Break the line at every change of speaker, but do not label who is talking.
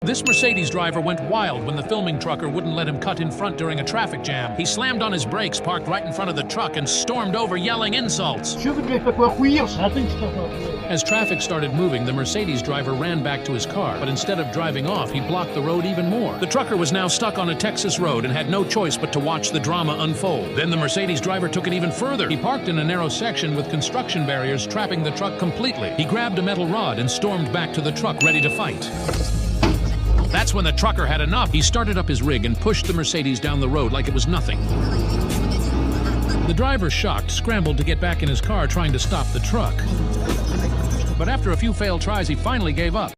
This Mercedes driver went wild when the filming trucker wouldn't let him cut in front during a traffic jam. He slammed on his brakes parked right in front of the truck and stormed over yelling insults. As traffic started moving, the Mercedes driver ran back to his car, but instead of driving off, he blocked the road even more. The trucker was now stuck on a Texas road and had no choice but to watch the drama unfold. Then the Mercedes driver took it even further. He parked in a narrow section with construction barriers trapping the truck completely. He grabbed a metal rod and stormed back to the truck ready to fight. That's when the trucker had enough. He started up his rig and pushed the Mercedes down the road like it was nothing. The driver, shocked, scrambled to get back in his car trying to stop the truck. But after a few failed tries, he finally gave up.